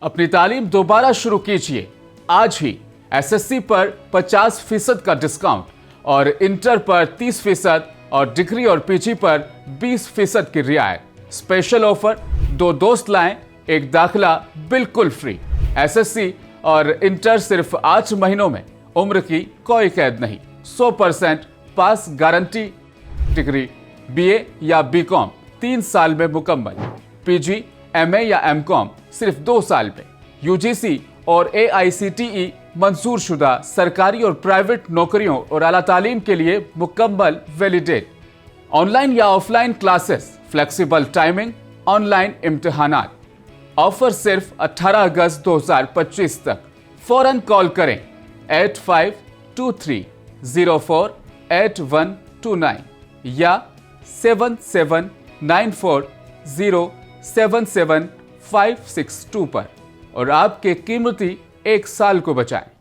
अपनी तालीम दोबारा शुरू कीजिए। आज ही एसएससी पर 50% का डिस्काउंट और इंटर पर 30% और डिग्री और पीजी पर 20% की रियायत। स्पेशल ऑफर, 2 दोस्त लाएं, 1 दाखिला बिल्कुल फ्री। एसएससी और इंटर सिर्फ 8 महीनों में, उम्र की कोई कैद नहीं। 100% पास गारंटी। डिग्री बीए या बीकॉम 3 साल में मुकम्मल। पीजी, एमए या एमकॉम सिर्फ 2 साल में। यूजीसी और एआईसीटीई मंजूर शुदा सरकारी और प्राइवेट नौकरियों और आला तालीम के लिए मुकम्मल वैलिडेट। ऑनलाइन या offline classes, flexible timing, online इम्तिहानात। ऑफर सिर्फ 18 अगस्त 2025 तक। फौरन कॉल करें 8523048129 या 7794077562 पर और आपके कीमती 1 साल को बचाएं।